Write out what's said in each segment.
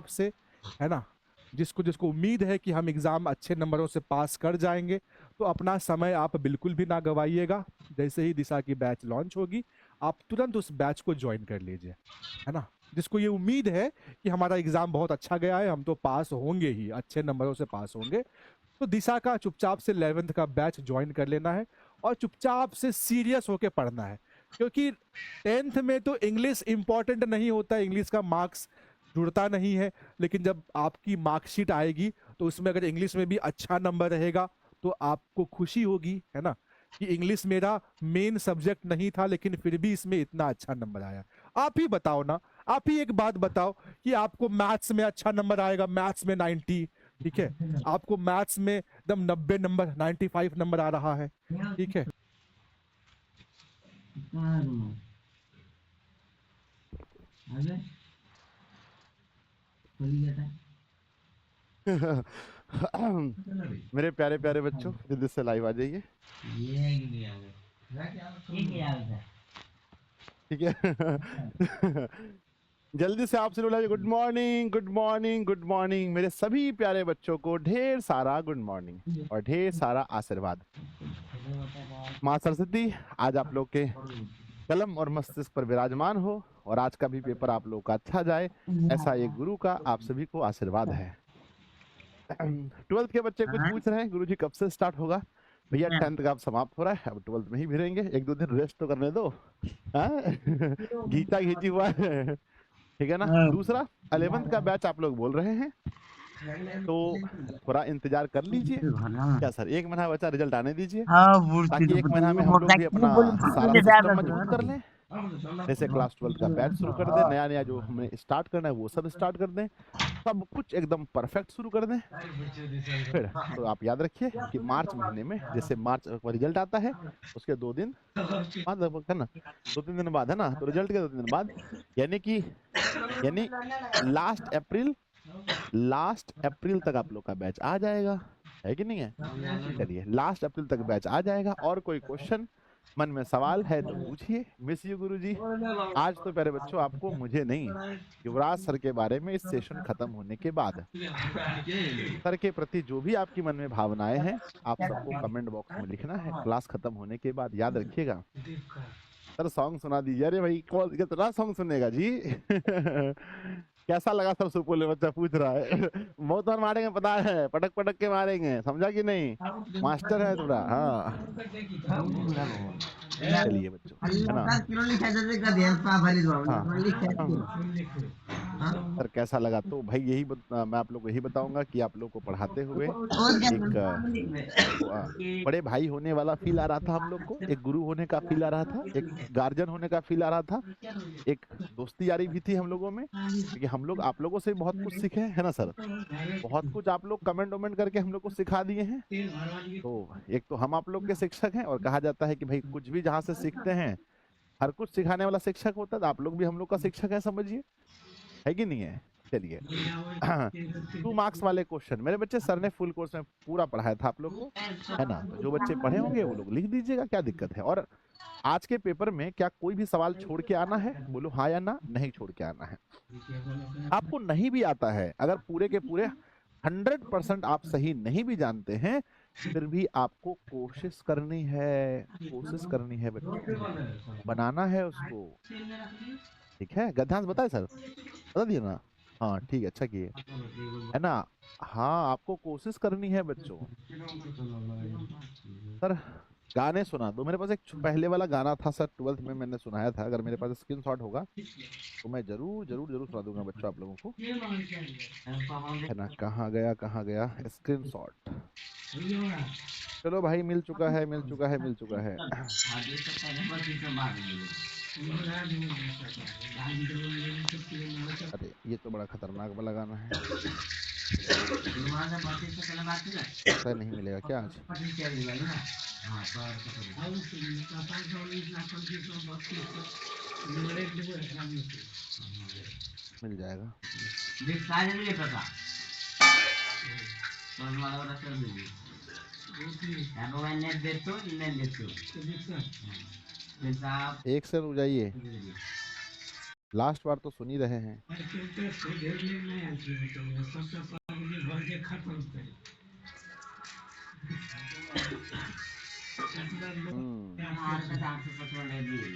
से, है ना, जिसको जिसको उम्मीद है कि हम एग्जाम अच्छे नंबरों से पास कर जाएंगे, तो अपना समय आप बिल्कुल भी ना गवाइएगा। जैसे ही दिशा की बैच लॉन्च होगी, आप तुरंत उस बैच को ज्वाइन कर लीजिए, है ना। जिसको ये उम्मीद है कि हमारा एग्जाम बहुत अच्छा गया है, हम तो पास होंगे ही, अच्छे नंबरों से पास होंगे, तो दिशा का चुपचाप से 11th का बैच ज्वाइन कर लेना है और चुपचाप से सीरियस होके पढ़ना है। क्योंकि 10th में तो इंग्लिश इंपॉर्टेंट नहीं होता, इंग्लिश का मार्क्स जुड़ता नहीं है, लेकिन जब आपकी मार्कशीट आएगी तो उसमें अगर इंग्लिश में भी अच्छा नंबर रहेगा तो आपको खुशी होगी, है ना, कि इंग्लिश मेरा मेन सब्जेक्ट नहीं था लेकिन फिर भी इसमें इतना अच्छा नंबर आया। आप ही बताओ ना, आप ही एक बात बताओ कि आपको मैथ्स में अच्छा नंबर आएगा, मैथ्स में 90, ठीक है, आपको मैथ्स में एकदम 90 नंबर, 95 नंबर आ रहा है, ठीक है। मेरे प्यारे प्यारे बच्चों, जल्दी से लाइव आ जाइए, ठीक है। जल्दी से आपसे बोला, good morning good morning good morning. मेरे सभी प्यारे बच्चों को ढेर सारा गुड मॉर्निंग और ढेर सारा आशीर्वाद। माँ सरस्वती आज आप लोग के कलम और मस्तिष्क पर विराजमान हो और आज का भी पेपर आप लोग का अच्छा जाए, ऐसा एक गुरु का आप सभी को आशीर्वाद है। 12th के बच्चे कुछ पूछ रहे हैं, गुरुजी कब से स्टार्ट होगा? भैया 10th का अब समाप्त हो रहा है, अब 12th में ही भिड़ेंगे, एक दो दिन रेस्ट तो करने दो। घीचा घीची हुआ है, ठीक है ना। दूसरा 11th का बैच आप लोग बोल रहे हैं, तो थोड़ा इंतजार कर लीजिए। क्या सर, एक महीना बचा, रिजल्ट आने दीजिए, ताकि एक महीना में हम लोग भी अपना सारा सिस्टम मजबूत कर लें। जैसे क्लास 12th का बैच शुरू कर दें, नया नया जो हमें स्टार्ट करना है वो सब स्टार्ट कर दें, सब कुछ एकदम परफेक्ट शुरू कर दें। फिर तो आप याद रखिए कि मार्च महीने में, जैसे मार्च का रिजल्ट आता है उसके 2 दिन बाद है ना, 2-3 दिन बाद, है ना, तो रिजल्ट के 2 दिन बाद, यानी कि यानी लास्ट अप्रैल तक आप लोग का बैच आ जाएगा, है कि नहीं है। चलिए, लास्ट अप्रैल तक बैच आ जाएगा। और कोई क्वेश्चन मन में सवाल है तो पूछिए। मिस यू गुरुजी। आज तो प्यारे बच्चों आपको, मुझे नहीं, युवराज सर के बारे में इस सेशन खत्म होने के बाद सर के प्रति जो भी आपकी मन में भावनाएं हैं, आप सबको कमेंट बॉक्स में लिखना है क्लास खत्म होने के बाद। याद रखिएगा। सर सॉन्ग सुना दीजिए। अरे भाई, कौन कितना सॉन्ग सुनेगा जी? कैसा लगा सर? सुपुल में बच्चा पूछ रहा है। बहुत बार मारेंगे पता है, पटक पटक के मारेंगे, समझा कि नहीं? मास्टर है थोड़ा। हाँ चलिए बच्चों, है ना। हाँ सर, कैसा लगा? तो भाई यही मैं आप लोग को यही बताऊंगा कि आप लोग को पढ़ाते हुए एक बड़े भाई होने वाला फील आ रहा था हम लोग को, एक गुरु होने का फील आ रहा था, एक गार्जियन होने का फील आ रहा था, एक दोस्ती यारी भी थी हम लोगों में, क्योंकि हम लोग आप लोगों से बहुत कुछ सीखे हैं, है ना सर। बहुत कुछ आप लोग कमेंट वमेंट करके हम लोग को सिखा दिए हैं। तो एक तो हम आप लोग के शिक्षक हैं, और कहा जाता है कि भाई कुछ भी जहाँ से सीखते हैं, हर कुछ सिखाने वाला शिक्षक होता है, तो आप लोग भी हम लोग का शिक्षक है, समझिए, है कि नहीं है। चलिए, 2 मार्क्स वाले क्वेश्चन मेरे बच्चे, सर ने फुल कोर्स में पूरा पढ़ाया था आप लोग को, है ना। तो जो बच्चे पढ़े होंगे वो लोग लिख दीजिएगा, क्या दिक्कत है। और आज के पेपर में क्या कोई भी सवाल छोड़ के आना है? बोलो हाँ या ना। नहीं छोड़ के आना है। आपको नहीं भी आता है, अगर पूरे के पूरे 100% आप सही नहीं भी जानते हैं, फिर भी आपको कोशिश करनी है, कोशिश करनी है बच्चों, बनाना है उसको, ठीक है। गद्यांश बताए सर? बता दिए ना? हाँ ठीक है, अच्छा किए, है ना। हाँ, आपको कोशिश करनी है बच्चों। सर गाने सुना दो, मेरे पास एक पहले वाला गाना था सर, 12th में मैंने सुनाया था, अगर मेरे पास स्क्रीनशॉट होगा तो मैं जरूर जरूर जरूर सुना दूंगा बच्चों आप लोगों को, है ना। कहाँ गया स्क्रीनशॉट? चलो भाई, मिल चुका है, मिल चुका है, मिल चुका है। अरे ये तो बड़ा खतरनाक वाला गाना है। ऐसा नहीं मिलेगा क्या आज? मिल जाएगा। एक से रुक जाइए। लास्ट बार तो सुन ही रहे हैं।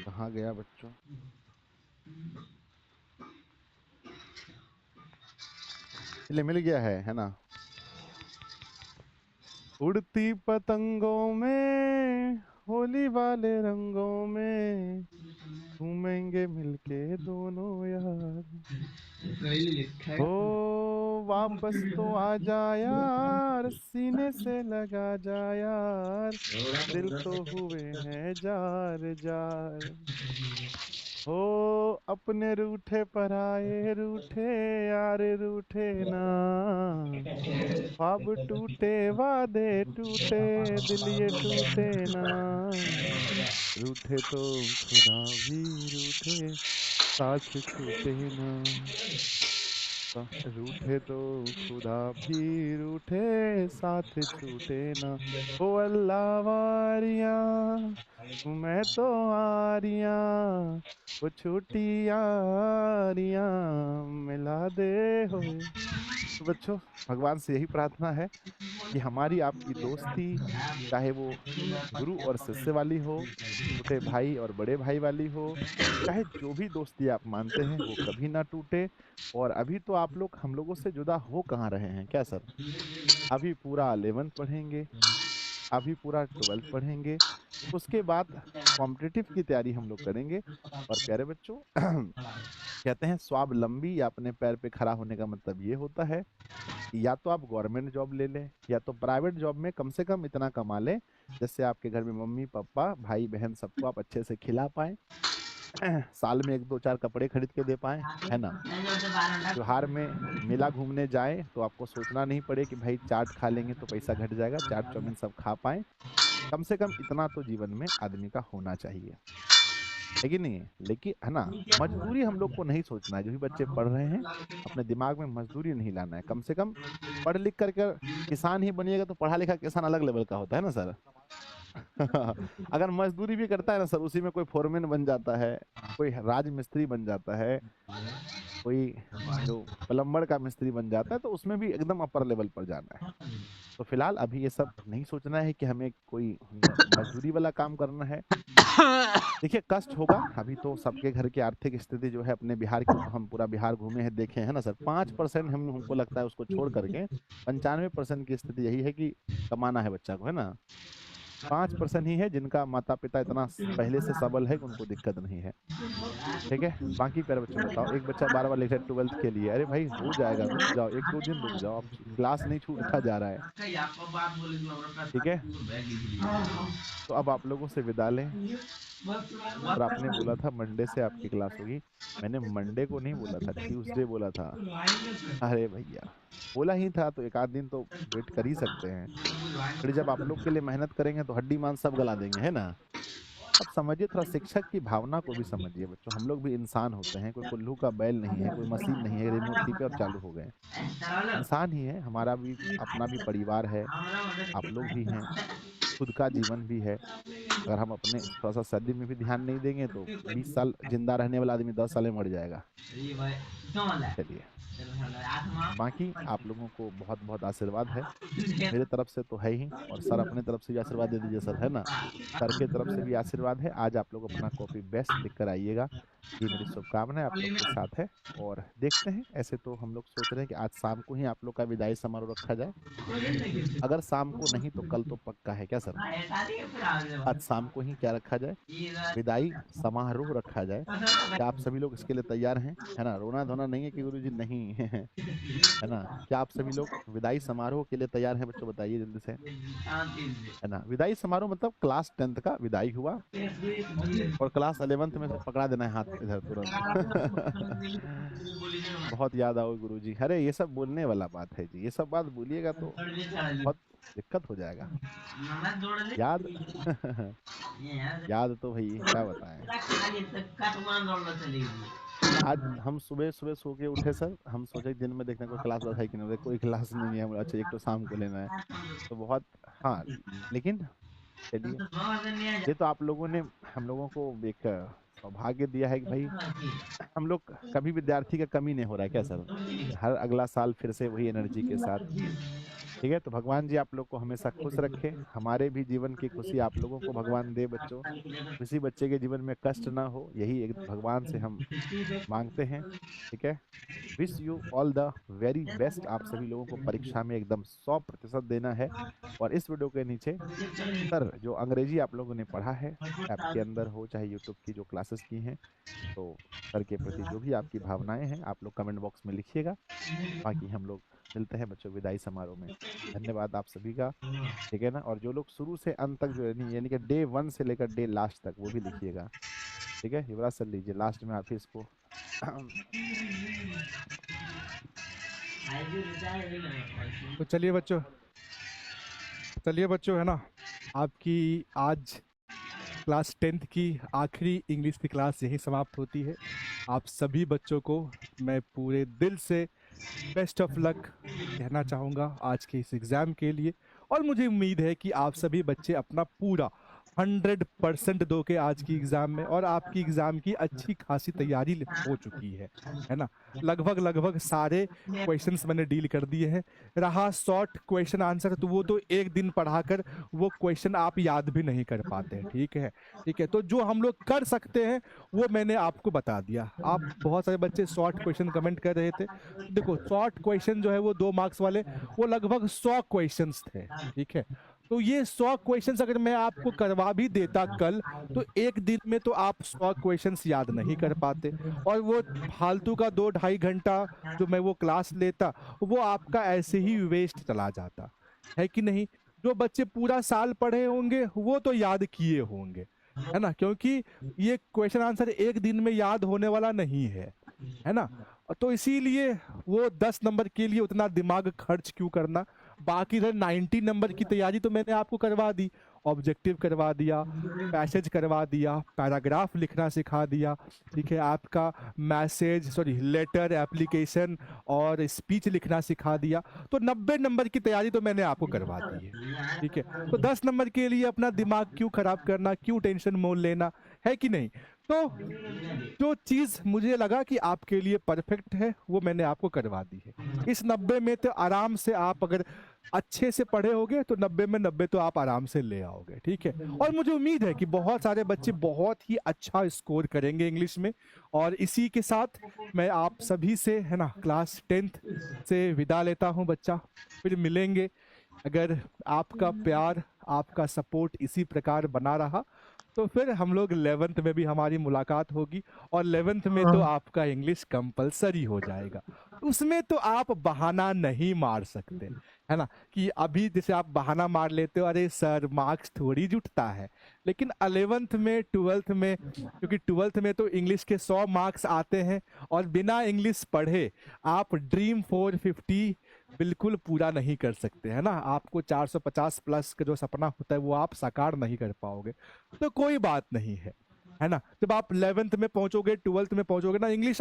कहाँ गया बच्चों? चलिए मिल गया है ना? उड़ती पतंगों में होली वाले रंगों में घूमेंगे मिलके दोनों यार। ओ वापस तो आ जा यार, सीने से लगा जा यार, दिल तो हुए हैं जार जार। हो अपने रूठे पराए रूठे यार रूठे ना, ख्वाब टूटे वादे टूटे दिल ये टूटे ना, रूठे तो खुदा भी रूठे साथ छूटे ना, रूठे तो खुदा भी रूठे साथ छूटे ना। ओ अल्लाह वारियां मैं तो आरियां, वो छोटी यारियां मिला दे होए। तो बच्चों भगवान से यही प्रार्थना है कि हमारी आपकी दोस्ती, चाहे वो गुरु और शिष्य वाली हो, छोटे भाई और बड़े भाई वाली हो, चाहे जो भी दोस्ती आप मानते हैं वो कभी ना टूटे। और अभी तो आप लोग हम लोगों से जुदा हो कहाँ रहे हैं क्या सर? अभी पूरा 11th पढ़ेंगे, अभी पूरा 12th पढ़ेंगे, उसके बाद कॉम्पिटिटिव की तैयारी हम लोग करेंगे। और प्यारे बच्चों कहते हैं स्वावलंबी या अपने पैर पे खड़ा होने का मतलब ये होता है या तो आप गवर्नमेंट जॉब ले लें या तो प्राइवेट जॉब में कम से कम इतना कमा लें जिससे आपके घर में मम्मी पापा भाई बहन सबको आप अच्छे से खिला पाएं, साल में 1 2 4 कपड़े खरीद के दे पाएं, है ना? त्योहार में मेला घूमने जाएं तो आपको सोचना नहीं पड़े कि भाई चाट खा लेंगे तो पैसा घट जाएगा, चाट चाउमीन सब खा पाएं। कम से कम इतना तो जीवन में आदमी का होना चाहिए, है कि नहीं? लेकिन है ना, मजदूरी हम लोग को नहीं सोचना है। जो भी बच्चे पढ़ रहे हैं अपने दिमाग में मजदूरी नहीं लाना है। कम से कम पढ़ लिख करके किसान ही बनिएगा तो पढ़ा लिखा किसान अलग लेवल का होता है ना सर। अगर मजदूरी भी करता है ना सर, उसी में कोई फोरमैन बन जाता है, कोई राज मिस्त्री बन जाता है, कोई जो प्लम्बर का मिस्त्री बन जाता है, तो उसमें भी एकदम अपर लेवल पर जाना है। तो फिलहाल अभी ये सब नहीं सोचना है कि हमें कोई मजदूरी वाला काम करना है। देखिए कष्ट होगा, अभी तो सबके घर की आर्थिक स्थिति जो है, अपने बिहार की तो हम पूरा बिहार घूमे हैं देखे हैं ना सर। 5% हमको लगता है उसको छोड़ करके 95% की स्थिति यही है कि कमाना है बच्चा को, है ना? 5% ही है जिनका माता पिता इतना पहले से सबल है कि उनको दिक्कत नहीं है। ठीक है, बाकी प्यारे बच्चों बताओ, एक बच्चा बार बार लिख रहा है 12th के लिए, अरे भाई हो जाएगा, रुक जाओ 1 2 दिन रुक जाओ, अब क्लास नहीं छूटता जा रहा है। ठीक है, तो अब आप लोगों से विदा लें। और आपने बोला था मंडे से आपकी क्लास होगी, मैंने मंडे को नहीं बोला था, ट्यूसडे बोला था। अरे भैया बोला ही था तो एक आध दिन तो वेट कर ही सकते हैं। फिर जब आप लोग के लिए मेहनत करेंगे तो हड्डी मांस सब गला देंगे, है ना? अब समझिए, थोड़ा शिक्षक की भावना को भी समझिए बच्चों। हम लोग भी इंसान होते हैं, कोई कुल्लू का बैल नहीं है, कोई मशीन नहीं है रिमोट टिपे और चालू हो गए। इंसान ही है, हमारा भी अपना भी परिवार है, आप लोग भी हैं, खुद का जीवन भी है। अगर हम अपने थोड़ा सा शरीर में भी ध्यान नहीं देंगे तो 20 साल जिंदा रहने वाला आदमी 10 साल में मर जाएगा। चलिए, बाकी आप लोगों को बहुत बहुत आशीर्वाद है मेरे तरफ से तो है ही, और सर अपने तरफ से भी आशीर्वाद दे दीजिए सर, है ना? सर के तरफ से भी आशीर्वाद है। आज आप लोग अपना कॉपी बेस्ट लिख कर आइएगा, ये मेरी शुभकामनाएं आप लोग के साथ है। और देखते हैं, ऐसे तो हम लोग सोच रहे हैं कि आज शाम को ही आप लोग का विदाई समारोह रखा जाए। अगर शाम को नहीं तो कल तो पक्का है क्या सर? आज शाम को ही क्या रखा जाए, विदाई समारोह रखा जाए। क्या आप सभी लोग इसके लिए तैयार हैं? है ना, रोना धोना नहीं है कि गुरुजी नहीं है ना? क्या आप सभी लोग विदाई समारोह के लिए तैयार हैं बच्चों? बताइए जल्दी से, है ना? विदाई समारोह मतलब क्लास 10th का विदाई हुआ और क्लास 11th में से पकड़ा देना है हाथ इधर तुरंत। बहुत याद आओ गुरुजी। अरे ये सब बोलने वाला बात है जी, ये सब बात बोलिएगा तो बहुत दिक्कत हो जाएगा। याद याद तो भाई क्या बताएं। आज हम सुबह सुबह सो के उठे सर, हम सोचे दिन में देखने को क्लास है कि नहीं, कोई क्लास नहीं है। अच्छा एक तो शाम को लेना है तो बहुत, हाँ लेकिन चलिए, ये तो आप लोगों ने हम लोगों को एक सौभाग्य दिया है कि भाई हम लोग कभी विद्यार्थी का कमी नहीं हो रहा है क्या सर, हर अगला साल फिर से वही एनर्जी के साथ। ठीक है, तो भगवान जी आप लोग को हमेशा खुश रखे, हमारे भी जीवन की खुशी आप लोगों को भगवान दे बच्चों, किसी बच्चे के जीवन में कष्ट ना हो, यही एक भगवान से हम मांगते हैं। ठीक है, wish you all the very best. आप सभी लोगों को परीक्षा में एकदम 100% देना है। और इस वीडियो के नीचे सर जो अंग्रेजी आप लोगों ने पढ़ा है, ऐप के अंदर हो चाहे यूट्यूब की जो क्लासेस की हैं, तो सर के प्रति जो भी आपकी भावनाएं हैं आप लोग कमेंट बॉक्स में लिखिएगा। बाकी हम लोग मिलते हैं बच्चों विदाई समारोह में। धन्यवाद आप सभी का। ठीक है ना, और जो लोग शुरू से अंत तक जो यानी कि डे 1 से लेकर डे लास्ट तक वो भी लिखिएगा। ठीक है, युवराज सर लीजिए लास्ट में आप ही इसको तो चलिए बच्चों है ना, आपकी आज क्लास 10th की आखिरी इंग्लिश की क्लास यही समाप्त होती है। आप सभी बच्चों को मैं पूरे दिल से बेस्ट ऑफ लक कहना चाहूँगा आज के इस एग्ज़ाम के लिए, और मुझे उम्मीद है कि आप सभी बच्चे अपना पूरा 100% दो के आज की एग्ज़ाम में, और आपकी एग्ज़ाम की अच्छी खासी तैयारी हो चुकी है ना। लगभग सारे क्वेश्चंस मैंने डील कर दिए हैं। रहा शॉर्ट क्वेश्चन आंसर, तो वो तो एक दिन पढ़ाकर वो क्वेश्चन आप याद भी नहीं कर पाते हैं। ठीक है, तो जो हम लोग कर सकते हैं वो मैंने आपको बता दिया। आप बहुत सारे बच्चे शॉर्ट क्वेश्चन कमेंट कर रहे थे, देखो शॉर्ट क्वेश्चन जो है वो 2 मार्क्स वाले, वो लगभग 100 क्वेश्चंस थे। ठीक है, तो ये 100 क्वेश्चंस अगर मैं आपको करवा भी देता कल, तो एक दिन में तो आप 100 क्वेश्चंस याद नहीं कर पाते, और वो फालतू का 2-2.5 घंटा जो मैं वो क्लास लेता, वो आपका ऐसे ही वेस्ट चला जाता है कि नहीं। जो बच्चे पूरा साल पढ़े होंगे वो तो याद किए होंगे, है ना, क्योंकि ये क्वेश्चन आंसर एक दिन में याद होने वाला नहीं है ना। तो इसीलिए वो 10 नंबर के लिए उतना दिमाग खर्च क्यों करना। बाकी 90 नंबर की तैयारी तो मैंने आपको करवा दी, ऑब्जेक्टिव करवा दिया, पैसेज करवा दिया, पैराग्राफ लिखना सिखा दिया। ठीक है, आपका लेटर, एप्लीकेशन और स्पीच लिखना सिखा दिया। तो 90 नंबर की तैयारी तो मैंने आपको करवा दी है। ठीक है, तो 10 नंबर के लिए अपना दिमाग क्यों खराब करना, क्यों टेंशन मोल लेना, है कि नहीं। तो जो चीज मुझे लगा कि आपके लिए परफेक्ट है वो मैंने आपको करवा दी है। इस 90 में तो आराम से आप अगर अच्छे से पढ़े होगे तो 90 में 90 तो आप आराम से ले आओगे। ठीक है, और मुझे उम्मीद है कि बहुत सारे बच्चे बहुत ही अच्छा स्कोर करेंगे इंग्लिश में। और इसी के साथ मैं आप सभी से है ना क्लास 10th से विदा लेता हूं बच्चा, फिर मिलेंगे। अगर आपका प्यार, आपका सपोर्ट इसी प्रकार बना रहा तो फिर हम लोग 11th में भी हमारी मुलाकात होगी, और 11th में तो आपका इंग्लिश कंपलसरी हो जाएगा। उसमें तो आप बहाना नहीं मार सकते, है ना, कि अभी जैसे आप बहाना मार लेते हो अरे सर मार्क्स थोड़ी जुटता है। लेकिन 11th में 12th में, क्योंकि 12th में तो इंग्लिश के 100 मार्क्स आते हैं, और बिना इंग्लिश पढ़े आप ड्रीम 450 बिल्कुल पूरा नहीं कर सकते, है ना। आपको 450 प्लस का जो सपना होता है वो आप साकार नहीं कर पाओगे। तो कोई बात नहीं है ना। जब आप 11th में पहुंचोगे, 12th में पहुंचोगे ना, इंग्लिश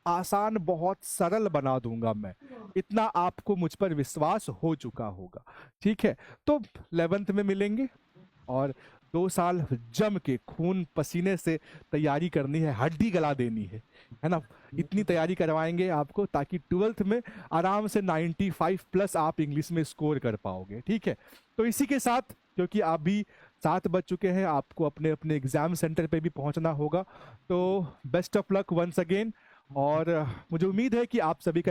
आसान, बहुत सरल बना दूंगा मैं, इतना आपको मुझ पर विश्वास हो चुका होगा। ठीक है, तो 11th में मिलेंगे, और 2 साल जम के खून पसीने से तैयारी करनी है, हड्डी गला देनी है ना। इतनी तैयारी करवाएंगे आपको ताकि 12th में आराम से 95 प्लस आप इंग्लिश में स्कोर कर पाओगे। ठीक है, तो इसी के साथ, क्योंकि अभी 7 बज चुके हैं, आपको अपने अपने एग्जाम सेंटर पे भी पहुंचना होगा, तो best of luck once again. और मुझे उम्मीद है कि आप सभी का